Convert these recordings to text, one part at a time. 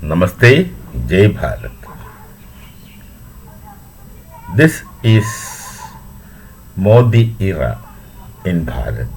Namaste, Jai Bharat. This is Modi era in Bharat.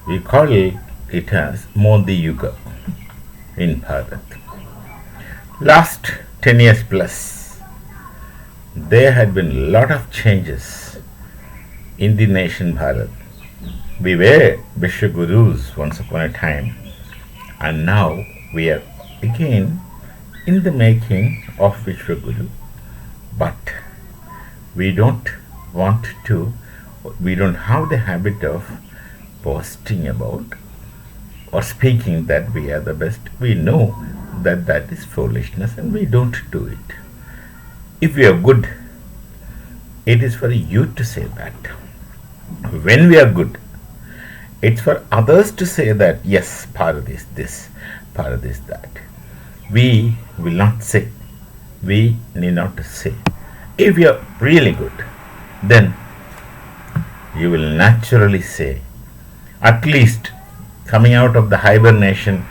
We call it as Modi Yuga in Bharat. Last 10 years plus, there had been a lot of changes in the nation Bharat. We were Vishwagurus once upon a time, and now we are again in the making of Vishwaguru. But we don't want to, we don't have the habit of boasting about or speaking that we are the best. We know that that is foolishness and we don't do it. If we are good, it is for you to say that. When we are good, it's for others to say that yes, Bharat is this, Bharat is that. We will not say. We need not to say. If you are really good, then you will naturally say, at least coming out of the hibernation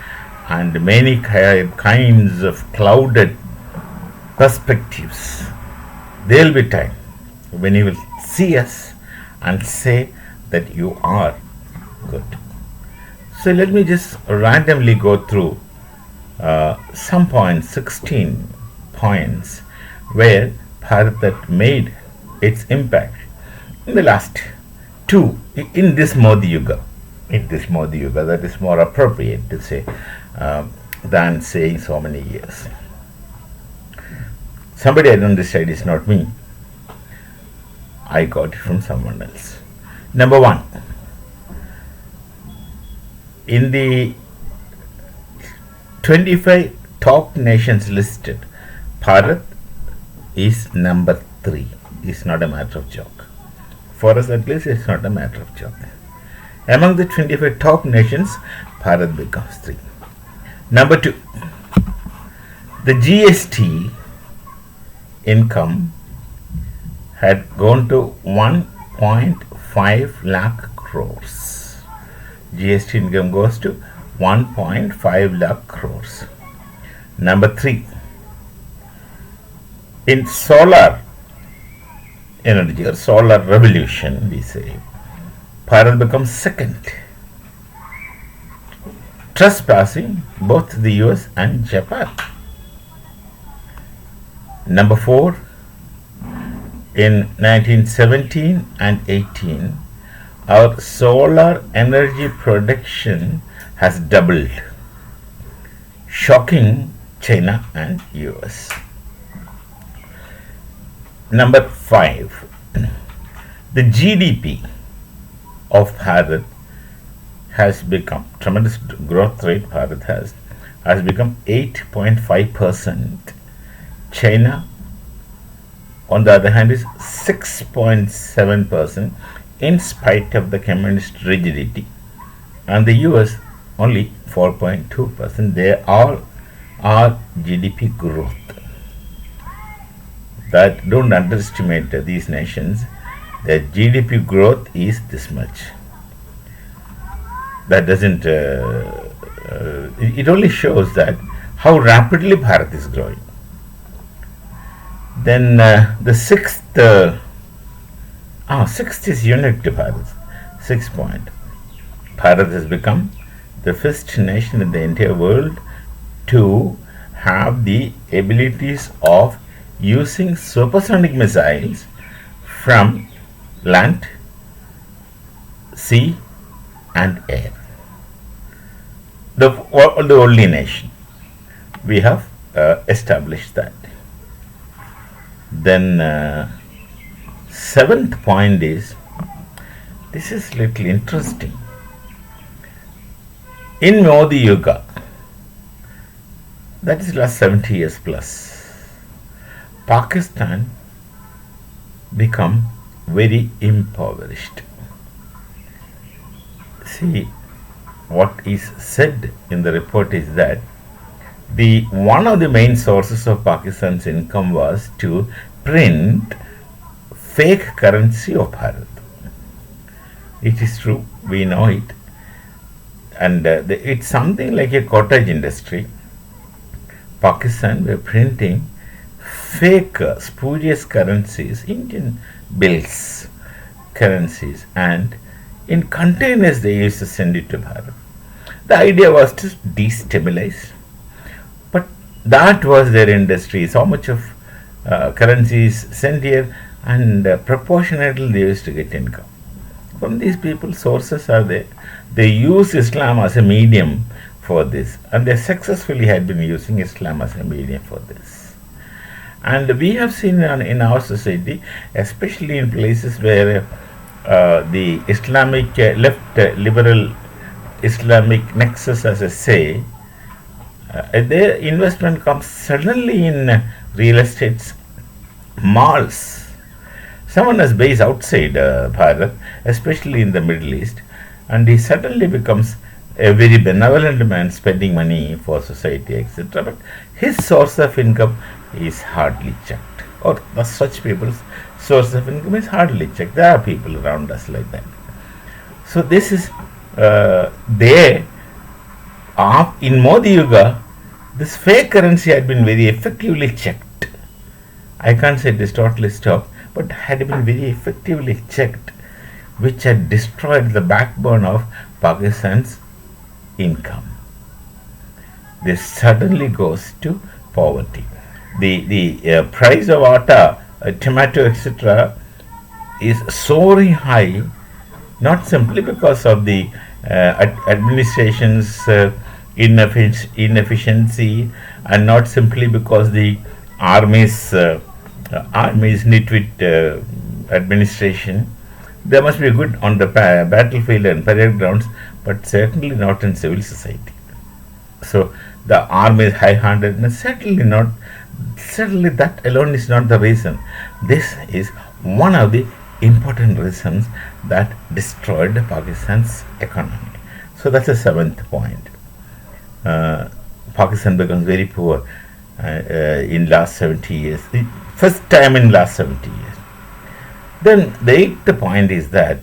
and many kinds of clouded perspectives, there will be time when you will see us and say that you are good. So let me just randomly go through some points, 16 points, where Bharat made its impact in the last two, in this Modi Yuga. In this Modi Yuga, that is more appropriate to say than saying so many years. Somebody identified is not me. I got it from someone else. Number one, in the 25 top nations listed, Bharat is number 3. It's not a matter of joke. For us at least, it's not a matter of joke. Among the 25 top nations, Bharat becomes 3. Number 2, the GST income had gone to 1.5 lakh crores. GST income goes to 1.5 lakh crores. Number 3, in solar energy or solar revolution, we say, Bharat becomes second, trespassing both the US and Japan. Number 4, in 1917 and 18, our solar energy production has doubled, shocking China and US. Number 5, the GDP of Bharat has become, tremendous growth rate Bharat has become 8.5%. China, on the other hand, is 6.7% in spite of the communist rigidity, and the US only 4.2%. They all are GDP growth. That don't underestimate these nations. Their GDP growth is this much. That doesn't. It only shows that how rapidly Bharat is growing. Then the sixth is unique to Bharat. 6th point. Bharat has become the first nation in the entire world to have the abilities of using supersonic missiles from land, sea, and air. The only nation. We have established that. Then 7th point is, this is little interesting. In Modi Yuga, that is last 70 years plus, Pakistan become very impoverished. See, what is said in the report is that the one of the main sources of Pakistan's income was to print fake currency of Bharat. It is true, we know it, and it's something like a cottage industry. Pakistan were printing fake, spurious currencies, Indian bills, currencies, and in containers they used to send it to Bharat. The idea was to destabilize, but that was their industry. So much of currencies sent here, and proportionately they used to get income. From these people, sources are there. They use Islam as a medium for this, and they successfully had been using Islam as a medium for this. And we have seen in our society, especially in places where the Islamic left liberal Islamic nexus, as I say, their investment comes suddenly in real estates, malls. Someone is based outside Bharat, especially in the Middle East, and he suddenly becomes a very benevolent man spending money for society, etc. But his source of income is hardly checked, or such people's source of income is hardly checked. There are people around us like that. So this is there. In Modi Yuga, this fake currency had been very effectively checked. I can't say it is totally stopped, but had been very effectively checked, which had destroyed the backbone of Pakistan's income. This suddenly goes to poverty. The price of atta, tomato, etc., is soaring high, not simply because of the administration's inefficiency, and not simply because the army's nitwit administration. They must be good on the battlefield and parade grounds, but certainly not in civil society. So the army's high-handedness certainly that alone is not the reason. This is one of the important reasons that destroyed Pakistan's economy. So that's the seventh point. Pakistan becomes very poor in last 70 years. The first time in last 70 years. Then the eighth point is that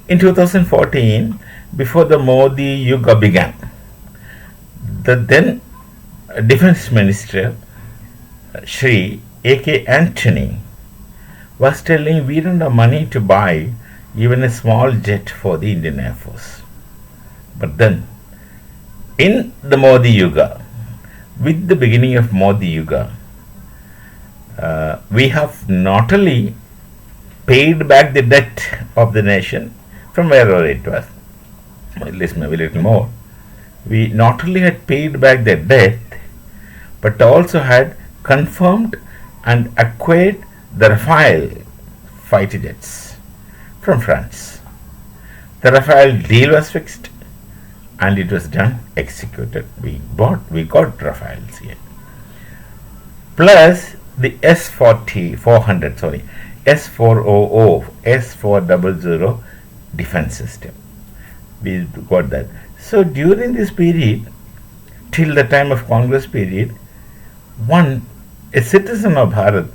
in 2014, before the Modi Yuga began, the then Defense Minister Shri A.K. Antony was telling we don't have money to buy even a small jet for the Indian Air Force. But then, in the Modi Yuga, with the beginning of Modi Yuga, we have not only paid back the debt of the nation from wherever it was, at least maybe a little more. We not only had paid back the debt, but also had confirmed and acquired the Rafale fighter jets from France. The Rafale deal was fixed, and it was done, executed. We got Rafales here. Plus the S400, S400 defense system. We got that. So during this period, till the time of Congress period, a citizen of Bharat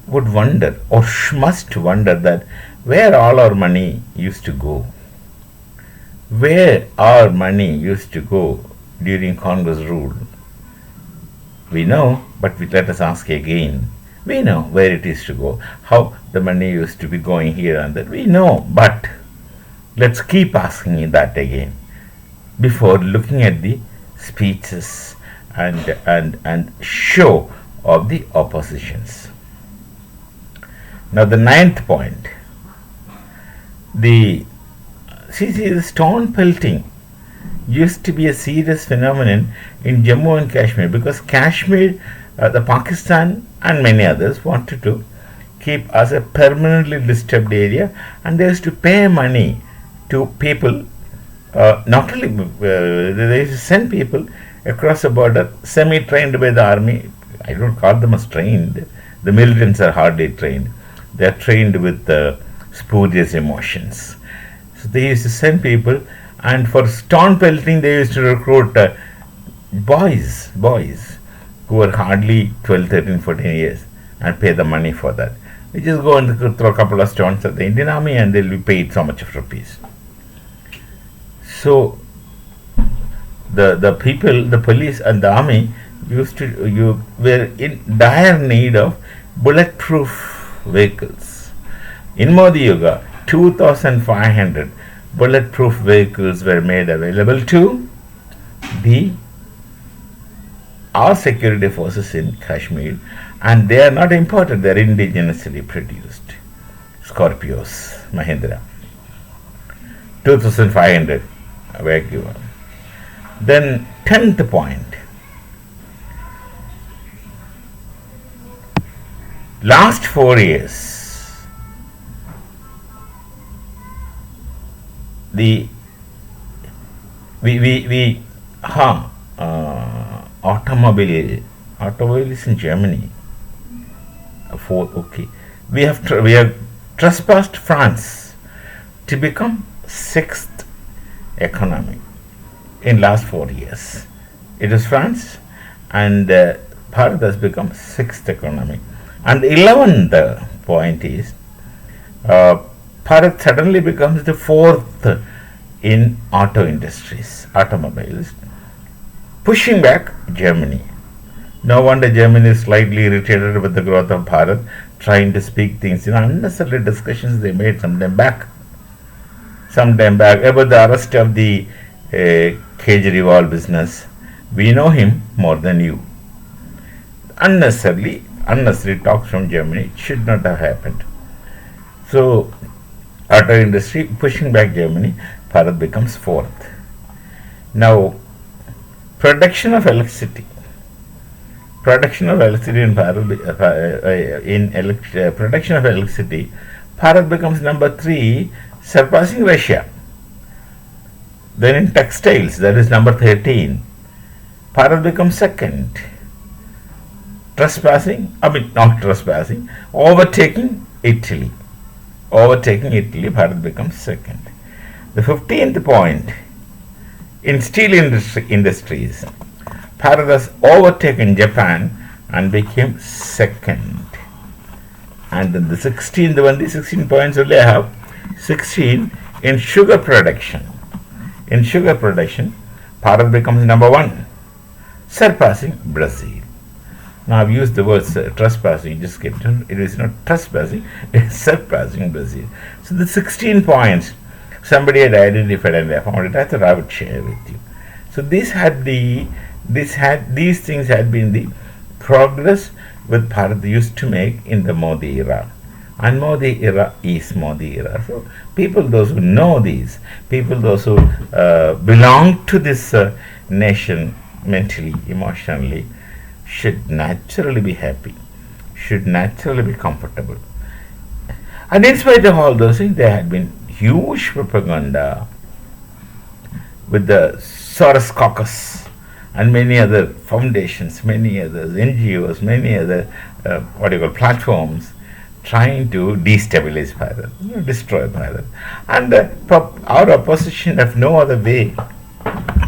would wonder, or must wonder, that where all our money used to go. Where our money used to go during Congress rule. We know, but let us ask again. We know where it is to go, how the money used to be going here and there. We know, but let's keep asking that again before looking at the speeches and show of the oppositions. Now the ninth point, the stone pelting used to be a serious phenomenon in Jammu and Kashmir, because Kashmir, the Pakistan and many others wanted to keep as a permanently disturbed area, and they used to pay money to people. Not only they used to send people across the border, semi-trained by the army. I don't call them as trained. The militants are hardly trained. They are trained with spurious emotions. So they used to send people, and for stone pelting they used to recruit boys who were hardly 12, 13, 14 years, and pay the money for that. We just go and throw a couple of stones at the Indian army, and they'll be paid so much of rupees. So the people, the police and the army you were in dire need of bulletproof vehicles. In Modi Yuga, 2,500 bulletproof vehicles were made available to the our security forces in Kashmir, and they are not imported, they are indigenously produced. Scorpios, Mahindra. 2,500 were given. Then 10th point. Last 4 years, the automobiles in Germany. We have trespassed France to become 6th economy in last 4 years. It is France, and Bharat has become 6th economy. And the 11th point is Bharat suddenly becomes the 4th in automobiles, pushing back Germany. No wonder Germany is slightly irritated with the growth of Bharat, trying to speak things. Unnecessary discussions they made some time back about the arrest of the Kejriwal business. We know him more than you. Unnecessary talks from Germany should not have happened. So, auto industry pushing back Germany, Bharat becomes 4th. Now, production of electricity in Bharat, production of electricity, Bharat becomes number 3, surpassing Russia. Then in textiles, that is number 13, Bharat becomes 2nd. Overtaking Italy. Bharat becomes 2nd. The 15th point, in steel industries, Bharat has overtaken Japan and became 2nd. And then the 16 points only I have. 16, in sugar production. Bharat becomes number 1, surpassing Brazil. Now I've used the word trespassing, just get it. It is not trespassing, it is surpassing Brazil. So the 16 points, somebody had identified and I found it. I thought I would share with you. So these things had been the progress with Bharat used to make in the Modi era. And Modi era is Modi era. So people, those who know these, those who belong to this nation mentally, emotionally, should naturally be happy, should naturally be comfortable. And in spite of all those things, there had been huge propaganda with the Soros Caucus and many other foundations, many other NGOs, many other platforms trying to destabilize Bharat, destroy Bharat. And our opposition have no other way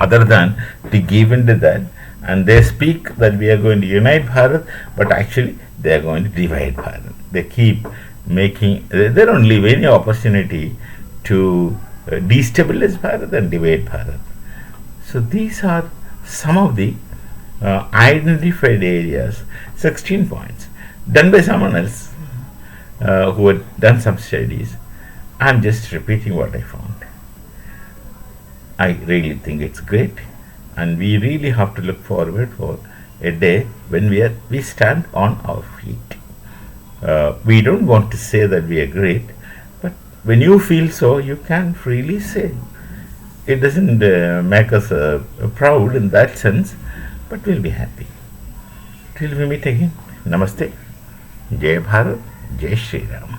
other than to give in to that. And they speak that we are going to unite Bharat, but actually they are going to divide Bharat. They keep they don't leave any opportunity to destabilize Bharat and divide Bharat. So these are some of the identified areas, 16 points, done by someone else who had done some studies. I'm just repeating what I found. I really think it's great. And we really have to look forward for a day when we stand on our feet. We don't want to say that we are great, but when you feel so, you can freely say. It doesn't make us proud in that sense, but we'll be happy. Till we meet again. Namaste. Jai Bharat. Jai Shri Ram.